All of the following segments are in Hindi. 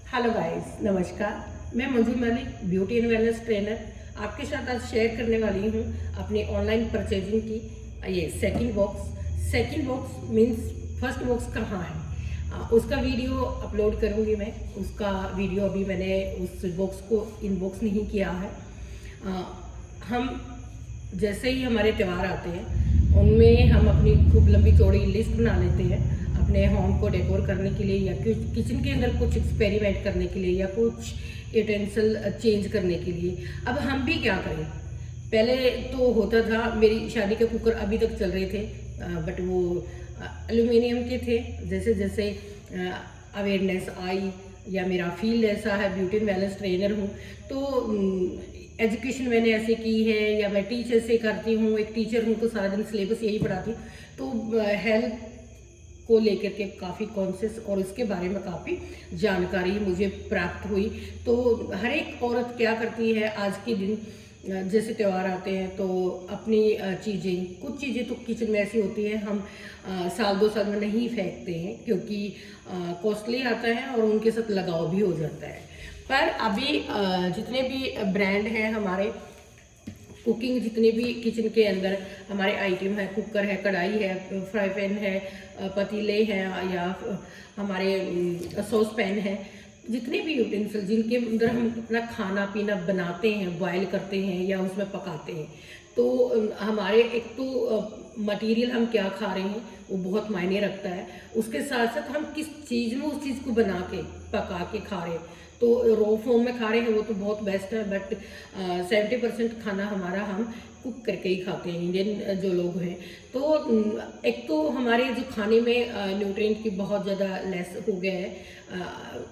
हेलो गाइस, नमस्कार। मैं Manju Malik, beauty and wellness trainer, आपके साथ आज शेयर करने वाली हूँ अपनी ऑनलाइन परचेजिंग की ये second box means first box कहाँ है, उसका वीडियो अपलोड करूँगी मैं। उसका वीडियो अभी मैंने उस बॉक्स को इनबॉक्स नहीं किया है। हम जैसे ही हमारे त्यौहार आते हैं उनमें हम अपनी खूब लंबी चौड़ी लिस्ट बना लेते हैं अपने होम को डेकोर करने के लिए, या किचन के अंदर कुछ एक्सपेरिमेंट करने के लिए, या कुछ यूटेंसिल चेंज करने के लिए। अब हम भी क्या करें, पहले तो होता था, मेरी शादी के कुकर अभी तक चल रहे थे, बट वो एल्यूमिनियम के थे। जैसे जैसे अवेयरनेस आई या मेरा फील्ड ऐसा है, ब्यूटी एंड वेलनेस ट्रेनर हूँ, तो एजुकेशन मैंने ऐसे की है, या मैं टीचर से करती हूँ, एक टीचर हूँ तो सारा दिन सिलेबस यही पढ़ाती हूँ, तो हेल्थ को लेकर के काफ़ी कॉन्शियस और इसके बारे में काफ़ी जानकारी मुझे प्राप्त हुई। तो हर एक औरत क्या करती है आज के दिन, जैसे त्यौहार आते हैं तो अपनी कुछ चीज़ें तो किचन में ऐसी होती हैं हम साल 2 साल में नहीं फेंकते हैं, क्योंकि कॉस्टली आता है और उनके साथ लगाव भी हो जाता है। पर अभी जितने भी ब्रांड हैं हमारे, कुकिंग जितने भी किचन के अंदर हमारे आइटम है, कुकर है, कढ़ाई है, फ्राई पैन है, पतीले हैं, या हमारे सॉस पैन है, जितने भी यूटेंसिल जिनके अंदर हम अपना खाना पीना बनाते हैं, बॉयल करते हैं या उसमें पकाते हैं, तो हमारे एक तो मटेरियल हम क्या खा रहे हैं वो बहुत मायने रखता है। उसके साथ साथ हम किस चीज़ में उस चीज़ को बना के पका के खा रहे हैं, तो रॉ फॉर्म में खा रहे हैं वो तो बहुत बेस्ट है, बट 70% खाना हमारा हम कुक करके ही खाते हैं, इंडियन जो लोग हैं। तो एक तो हमारे जो खाने में न्यूट्रिएंट की बहुत ज़्यादा लेस हो गया है,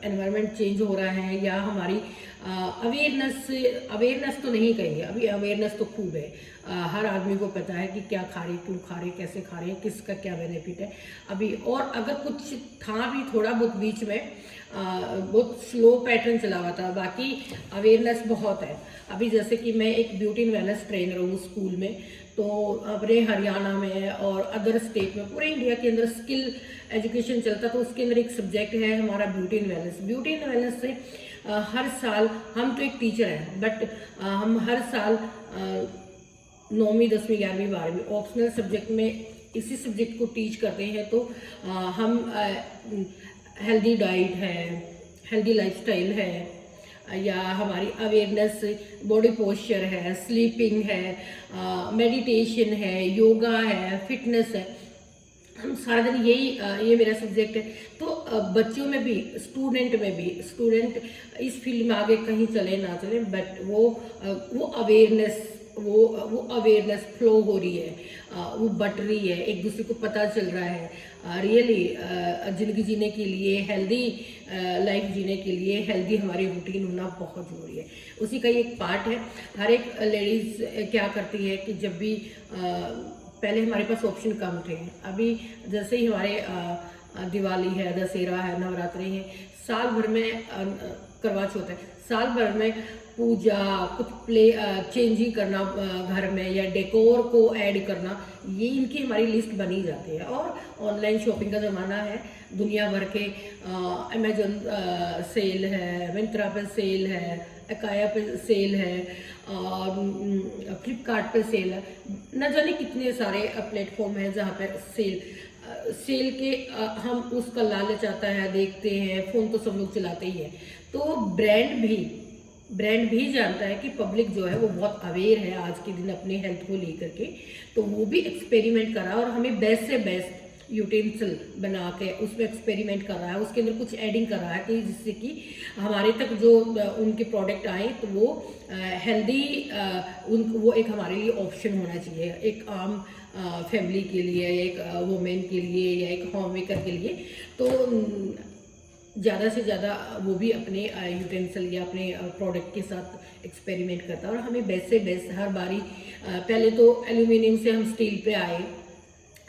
एनवायरनमेंट चेंज हो रहा है, या हमारी अवेयरनेस तो नहीं कहेंगे, अभी अवेयरनेस तो खूब है। हर आदमी को पता है कि क्या खा रहे, क्यों खा रहे, कैसे खा रहे हैं, किसका क्या बेनिफिट है अभी। और अगर कुछ था भी थोड़ा बहुत बीच में बहुत स्लो पैटर्न चला हुआ था, बाकी अवेयरनेस बहुत है अभी। जैसे कि मैं एक ब्यूटी एंड वेलनेस ट्रेनर हूँ स्कूल में, तो अपने हरियाणा में और अदर स्टेट में, पूरे इंडिया के अंदर स्किल एजुकेशन चलता, तो उसके अंदर एक सब्जेक्ट है हमारा beauty and wellness. Beauty and wellness से हर साल, हम तो एक टीचर हैं, बट हम हर साल 9वीं 10वीं 11वीं 12वीं ऑप्शनल सब्जेक्ट में इसी सब्जेक्ट को टीच करते हैं। तो हम हेल्दी डाइट है, हेल्दी लाइफस्टाइल है, या हमारी अवेयरनेस, बॉडी पोस्चर है, स्लीपिंग है, मेडिटेशन है, योगा है, फिटनेस है, हम सारा दिन ये मेरा सब्जेक्ट है। तो बच्चों में भी, स्टूडेंट इस फील्ड में आगे कहीं चले ना चले, बट वो अवेयरनेस फ्लो हो रही है, वो बट रही है, एक दूसरे को पता चल रहा है। रियली ज़िंदगी जीने के लिए, हेल्दी लाइफ जीने के लिए हेल्दी हमारी रूटीन होना बहुत ज़रूरी है। उसी का ही एक पार्ट है। हर एक लेडीज़ क्या करती है कि जब भी पहले हमारे पास ऑप्शन कम थे, अभी जैसे ही हमारे दिवाली है, दशहरा है, नवरात्रि है, साल भर में करवा चौथ है, साल भर में पूजा, कुछ चेंजिंग करना घर में, या डेकोर को ऐड करना, ये इनकी हमारी लिस्ट बनी जाती है। और ऑनलाइन शॉपिंग का ज़माना है, दुनिया भर के अमेजोन सेल है, मिंत्रा पे सेल है, अकाया पे सेल है, फ्लिपकार्ट पे सेल है, न जाने कितने सारे प्लेटफॉर्म हैं जहाँ पे सेल के हम उसका लालच आता है, देखते हैं, फ़ोन तो सब लोग चलाते ही हैं। तो ब्रांड भी जानता है कि पब्लिक जो है वो बहुत अवेयर है आज के दिन अपने हेल्थ को लेकर के, तो वो भी एक्सपेरिमेंट कर रहा है और हमें बेस्ट से बेस्ट यूटेंसिल बना के उसमें एक्सपेरिमेंट कर रहा है, उसके अंदर कुछ एडिंग कर रहा है कि जिससे कि हमारे तक जो उनके प्रोडक्ट आए तो वो हेल्दी, वो एक हमारे लिए ऑप्शन होना चाहिए, एक आम फैमिली के लिए, एक वुमेन के लिए, या एक होम मेकर के लिए। तो ज़्यादा से ज़्यादा वो भी अपने यूटेंसिल या अपने प्रोडक्ट के साथ एक्सपेरिमेंट करता है, और हमें बेस्ट से बेस्ट हर बारी, पहले तो एल्यूमिनियम से हम स्टील पे आए,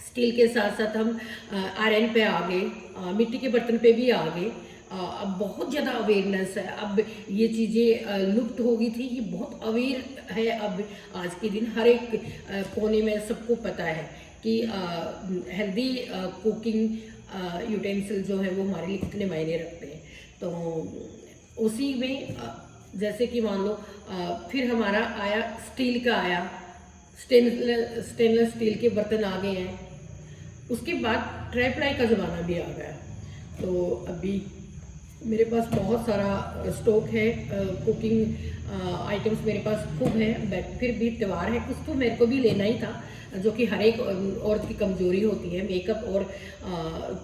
स्टील के साथ साथ हम आयरन पे आ गए, मिट्टी के बर्तन पे भी आ गए। अब बहुत ज़्यादा अवेयरनेस है, अब ये चीज़ें लुप्त हो गई थी, ये बहुत अवेयर है अब आज के दिन। हर एक कोने में सबको पता है कि हेल्दी कुकिंग यूटेंसिल जो है वो हमारे लिए कितने मायने रखते हैं। तो उसी में जैसे कि मान लो फिर हमारा आया स्टील का आया, स्टेनलेस स्टील के बर्तन आ गए हैं। उसके बाद ट्राईप्लाई का ज़माना भी आ गया। तो अभी मेरे पास बहुत सारा स्टॉक है, कुकिंग आइटम्स मेरे पास खूब है, बट फिर भी त्यौहार है, कुछ तो मेरे को भी लेना ही था, जो कि हर एक औरत की कमज़ोरी होती है, मेकअप और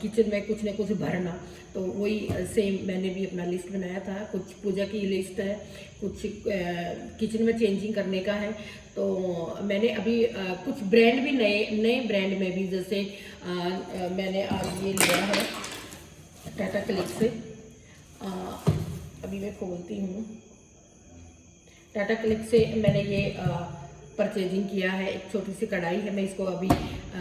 किचन में कुछ ना कुछ भरना। तो वही सेम मैंने भी अपना लिस्ट बनाया था, कुछ पूजा की लिस्ट है, कुछ किचन में चेंजिंग करने का है। तो मैंने अभी कुछ ब्रांड भी नए ब्रांड में भी, जैसे मैंने आज ये लिया है टाटा क्लिक से, अभी मैं खोलती हूँ। टाटा क्लिक से मैंने ये परचेजिंग किया है, एक छोटी सी कढ़ाई है, मैं इसको अभी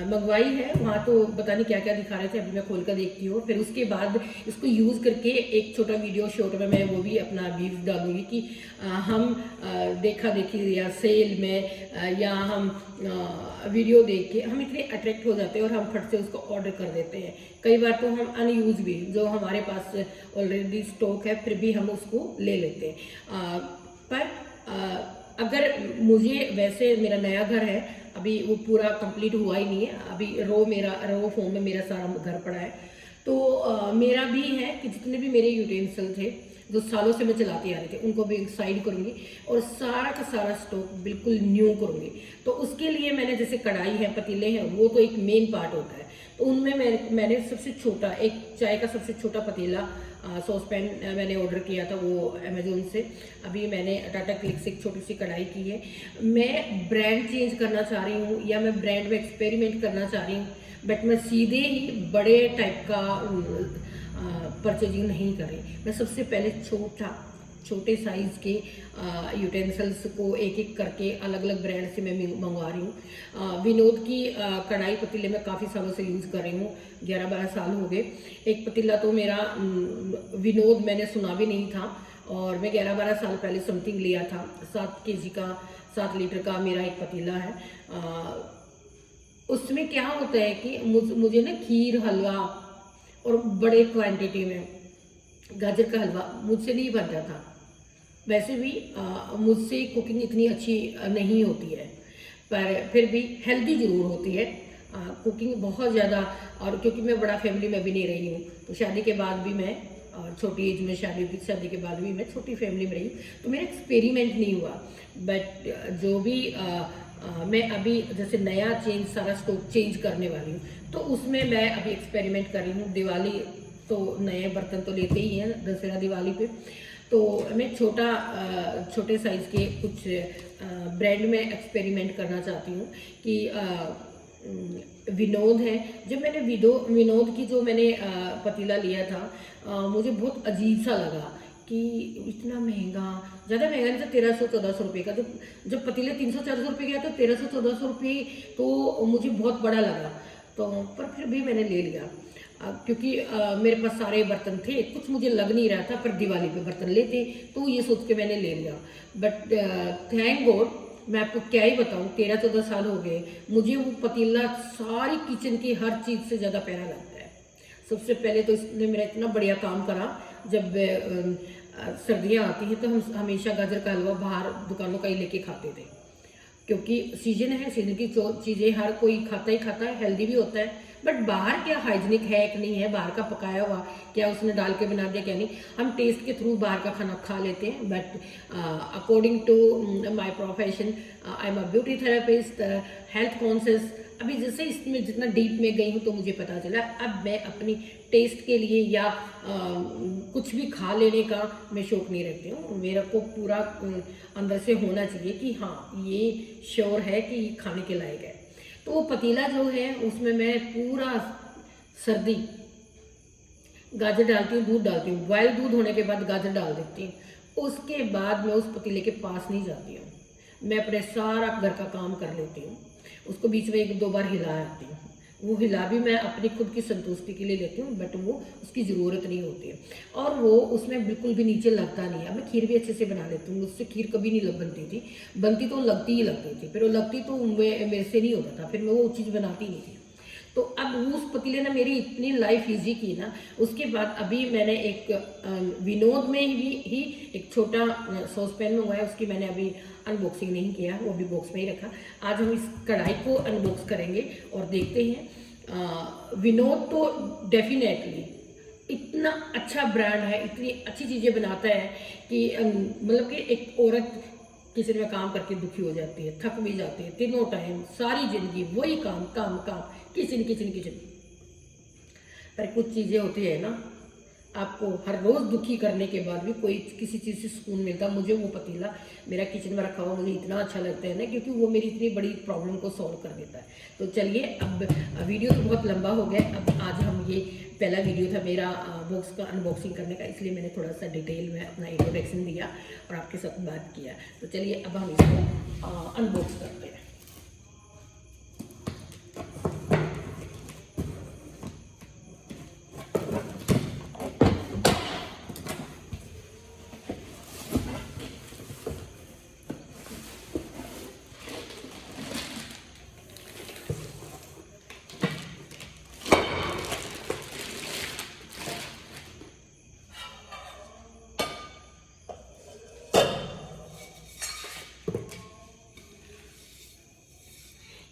मंगवाई है, वहाँ तो पता नहीं क्या क्या दिखा रहे थे, अभी मैं खोल कर देखती हूँ। फिर उसके बाद इसको यूज़ करके एक छोटा वीडियो शॉर्ट में मैं वो भी अपना व्यूज़ डालूंगी कि हम देखा देखी या सेल में या हम वीडियो देख के हम इतने अट्रैक्ट हो जाते हैं और हम फट से उसको ऑर्डर कर देते हैं। कई बार तो हम अनयूज भी, जो हमारे पास ऑलरेडी स्टॉक है, फिर भी हम उसको ले लेते हैं। पर अगर मुझे, वैसे मेरा नया घर है, अभी वो पूरा कंप्लीट हुआ ही नहीं है, अभी रो फॉर्म में मेरा सारा घर पड़ा है। तो मेरा भी है कि जितने भी मेरे यूटेंसिल थे जो सालों से मैं चलाती आ रही थी, उनको भी साइड करूँगी और सारा का सारा स्टॉक बिल्कुल न्यू करूँगी। तो उसके लिए मैंने, जैसे कढ़ाई है, पतीले हैं, वो तो एक मेन पार्ट होता है, तो उनमें मैंने सबसे छोटा, एक चाय का सबसे छोटा पतीला सॉस पैन मैंने ऑर्डर किया था, वो अमेजोन से। अभी मैंने टाटा क्लिक से एक छोटी सी कढ़ाई की है। मैं ब्रांड चेंज करना चाह रही हूँ या मैं ब्रांड में एक्सपेरिमेंट करना चाह रही हूँ, बट मैं सीधे ही बड़े टाइप का परचेजिंग नहीं कर रही। मैं सबसे पहले छोटे साइज़ के यूटेंसिल्स को एक एक करके अलग अलग ब्रांड से मैं मंगवा रही हूँ। विनोद की कढ़ाई पतीले मैं काफ़ी सालों से यूज़ कर रही हूँ, 11-12 साल हो गए। एक पतीला तो मेरा विनोद मैंने सुना भी नहीं था, और मैं 11-12 साल पहले समथिंग लिया था। 7 kg का, 7 लीटर का मेरा एक पतीला है। उसमें क्या होता है कि मुझे ना खीर, हलवा और बड़े क्वांटिटी में गाजर का हलवा मुझसे नहीं बनता था। वैसे भी मुझसे कुकिंग इतनी अच्छी नहीं होती है, पर फिर भी हेल्दी ज़रूर होती है कुकिंग बहुत ज़्यादा। और क्योंकि मैं बड़ा फैमिली में भी नहीं रही हूँ, तो शादी के बाद भी मैं, और छोटी एज में शादी के बाद भी मैं छोटी फैमिली में रही, तो मेरा एक्सपेरिमेंट नहीं हुआ। बट जो भी मैं अभी जैसे नया सारा स्टॉक चेंज करने वाली हूँ, तो उसमें मैं अभी एक्सपेरिमेंट कर रही हूँ। दिवाली तो नए बर्तन तो लेते ही हैं, दशहरा दिवाली पे, तो मैं छोटे साइज़ के कुछ ब्रांड में एक्सपेरिमेंट करना चाहती हूँ। कि विनोद है, जब मैंने विनोद की जो मैंने पतीला लिया था, मुझे बहुत अजीब सा लगा कि इतना महंगा, ज़्यादा महंगा नहीं था, 1300-1400 रुपये का। जब पतीले 300-400 रुपये का, तो 1300-1400 रुपये तो मुझे बहुत बड़ा लगा। तो पर फिर भी मैंने ले लिया, क्योंकि मेरे पास सारे बर्तन थे, कुछ मुझे लग नहीं रहा था, पर दिवाली पे बर्तन लेते, तो ये सोच के मैंने ले लिया। बट थैंक गॉड, मैं आपको क्या ही बताऊँ, 13-14 साल हो गए मुझे वो पतीला सारी किचन की हर चीज़ से ज़्यादा प्यारा लगता है। सबसे पहले तो इसने मेरा इतना बढ़िया काम करा, जब सर्दियाँ आती हैं तो हम हमेशा गाजर का हलवा बाहर दुकानों का ही लेके खाते थे, क्योंकि सीजन है, सीजन की चीज़ें हर कोई खाता ही खाता है, हेल्दी भी होता है। बट बाहर क्या हाइजीनिक है कि नहीं है, बाहर का पकाया हुआ क्या उसने डाल के बना दिया क्या नहीं, हम टेस्ट के थ्रू बाहर का खाना खा लेते हैं। But according to my profession, I am a beauty therapist, health conscious. अभी जैसे इसमें जितना डीप में गई हूँ तो मुझे पता चला, अब मैं अपनी टेस्ट के लिए या कुछ भी खा लेने का मैं शौक नहीं रखती हूँ। मेरा को पूरा अंदर से होना चाहिए कि हाँ, ये श्योर है कि ये खाने के लायक है। तो वो पतीला जो है, उसमें मैं पूरा सर्दी गाजर डालती हूँ, दूध डालती हूँ, बॉयल दूध होने के बाद गाजर डाल देती हूँ। उसके बाद मैं उस पतीले के पास नहीं जाती हूँ, मैं अपने सारा घर का काम कर लेती हूँ। उसको बीच में 1-2 बार हिला आती हूँ, वो हिला भी मैं अपनी खुद की संतुष्टि के लिए लेती हूँ, बट वो उसकी ज़रूरत नहीं होती है, और वो उसमें बिल्कुल भी नीचे लगता नहीं है। अब मैं खीर भी अच्छे से बना लेती हूँ, मुझसे खीर कभी नहीं बनती थी, बनती तो लगती ही लगती थी, फिर वो लगती तो मेरे से नहीं होता था, फिर मैं वो चीज़ बनाती नहीं थी। तो अब उस पतीले ने मेरी इतनी लाइफ इजी की ना, उसके बाद अभी मैंने एक विनोद में ही एक छोटा सॉस पैन मंगवाया, उसकी मैंने अभी अनबॉक्सिंग नहीं किया, वो भी बॉक्स में ही रखा। आज हम इस कढ़ाई को अनबॉक्स करेंगे और देखते हैं। विनोद तो डेफिनेटली इतना अच्छा ब्रांड है, इतनी अच्छी चीज़ें बनाता है कि मतलब कि एक औरत किचन में काम करके दुखी हो जाती है, थक भी जाती है, तीनों टाइम सारी जिंदगी वही काम काम काम, किचन किचन किचन। पर कुछ चीज़ें होती है ना, आपको हर रोज़ दुखी करने के बाद भी कोई किसी चीज़ से सुकून मिलता। मुझे वो पतीला मेरा किचन में रखा हुआ मुझे इतना अच्छा लगता है ना, क्योंकि वो मेरी इतनी बड़ी प्रॉब्लम को सॉल्व कर देता है। तो चलिए, अब वीडियो तो बहुत लंबा हो गया। अब आज हम ये पहला वीडियो था मेरा बॉक्स का अनबॉक्सिंग करने का, इसलिए मैंने थोड़ा सा डिटेल में अपना इंट्रोडक्शन दिया और आपके साथ बात किया। तो चलिए अब हम इसको अनबॉक्स करते हैं।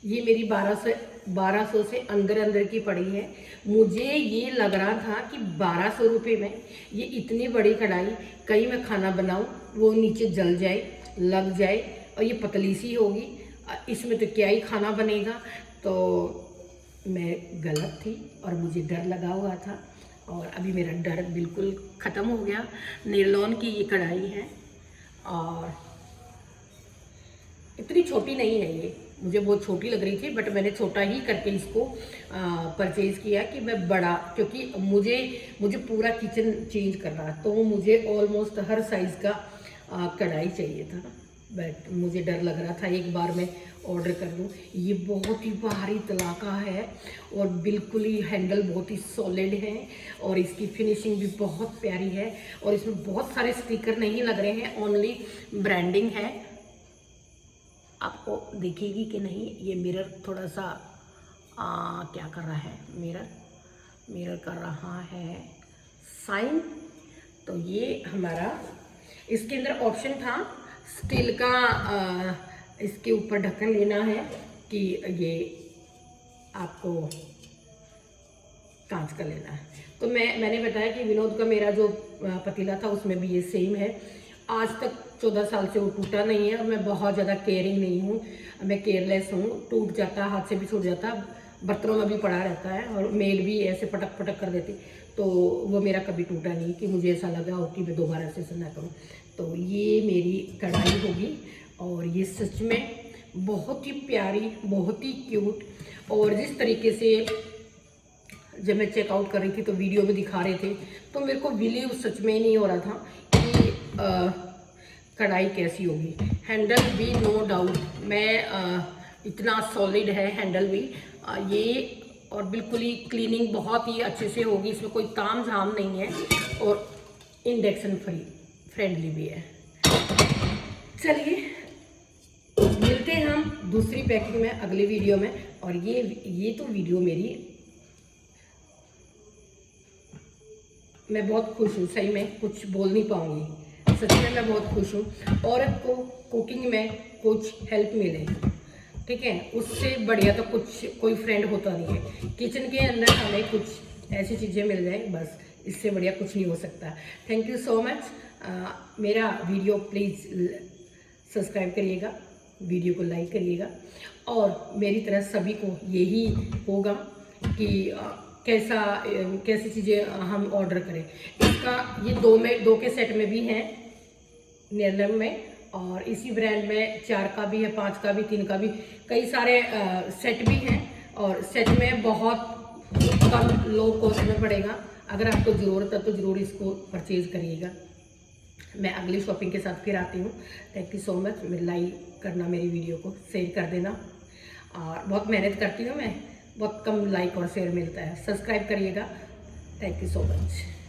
ये मेरी 1200 से अंदर की पड़ी है। मुझे ये लग रहा था कि 1200 रुपये में ये इतनी बड़ी कढ़ाई, कहीं मैं खाना बनाऊं वो नीचे जल जाए, लग जाए, और ये पतली सी होगी, इसमें तो क्या ही खाना बनेगा। तो मैं गलत थी और मुझे डर लगा हुआ था, और अभी मेरा डर बिल्कुल ख़त्म हो गया। नेरलॉन की ये कढ़ाई है और इतनी छोटी नहीं है ये, मुझे बहुत छोटी लग रही थी, बट मैंने छोटा ही करके इसको परचेज़ किया कि मैं बड़ा, क्योंकि मुझे पूरा किचन चेंज करना है, तो मुझे ऑलमोस्ट हर साइज़ का कढ़ाई चाहिए था। बट मुझे डर लग रहा था एक बार मैं ऑर्डर कर लूँ। ये बहुत ही भारी तलाका है और बिल्कुल ही हैंडल बहुत ही सॉलिड है, और इसकी फिनिशिंग भी बहुत प्यारी है, और इसमें बहुत सारे स्टिकर नहीं लग रहे हैं, ओनली ब्रांडिंग है। आपको दिखेगी कि नहीं, ये मिरर थोड़ा सा क्या कर रहा है, मिरर कर रहा है साइन। तो ये हमारा, इसके अंदर ऑप्शन था स्टील का, इसके ऊपर ढक्कन लेना है कि ये आपको कांच का लेना है। तो मैंने बताया कि विनोद का मेरा जो पतीला था उसमें भी ये सेम है। आज तक 14 साल से वो टूटा नहीं है, और मैं बहुत ज़्यादा केयरिंग नहीं हूँ, मैं केयरलेस हूँ। टूट जाता, हाथ से भी छूट जाता, बर्तनों में भी पड़ा रहता है, और मेल भी ऐसे पटक पटक कर देती, तो वो मेरा कभी टूटा नहीं कि मुझे ऐसा लगा हो कि मैं दोबारा से ना करूँ। तो ये मेरी कढ़ाई होगी, और ये सच में बहुत ही प्यारी, बहुत ही क्यूट। और जिस तरीके से जब मैं चेकआउट कर रही थी तो वीडियो में दिखा रहे थे, तो मेरे को बिलीव सच में नहीं हो रहा था कि कढ़ाई कैसी होगी। हैंडल भी नो डाउट, इतना सॉलिड है हैंडल भी ये, और बिल्कुल ही क्लीनिंग बहुत ही अच्छे से होगी, इसमें कोई ताम झाम नहीं है, और इंडक्शन फ्रेंडली भी है। चलिए मिलते हैं हम दूसरी पैकिंग में अगले वीडियो में। और ये तो वीडियो मेरी, मैं बहुत खुश हूँ, सही में कुछ बोल नहीं पाऊँगी, सच में मैं बहुत खुश हूँ। औरत को कुकिंग में कुछ हेल्प मिले, ठीक है, उससे बढ़िया तो कोई फ्रेंड होता नहीं है। किचन के अंदर हमें कुछ ऐसी चीज़ें मिल जाए, बस इससे बढ़िया कुछ नहीं हो सकता। Thank you so much. मेरा वीडियो प्लीज़ सब्सक्राइब करिएगा, वीडियो को लाइक करिएगा, और मेरी तरह सभी को यही होगा कि कैसी चीज़ें हम ऑर्डर करें। इसका ये दो के सेट में भी हैं नेरलम में, और इसी ब्रांड में 4 का भी है, 5 का भी, 3 का भी, कई सारे सेट भी हैं, और सेट में बहुत कम लो कॉस्ट में पड़ेगा। अगर आपको ज़रूरत है तो ज़रूर इसको परचेज़ करिएगा। मैं अगली शॉपिंग के साथ फिर आती हूँ। Thank you so much. Like करना, मेरी वीडियो को शेयर कर देना, और बहुत मेहनत करती हूँ मैं, बहुत कम लाइक और शेयर मिलता है। सब्सक्राइब करिएगा। Thank you so much.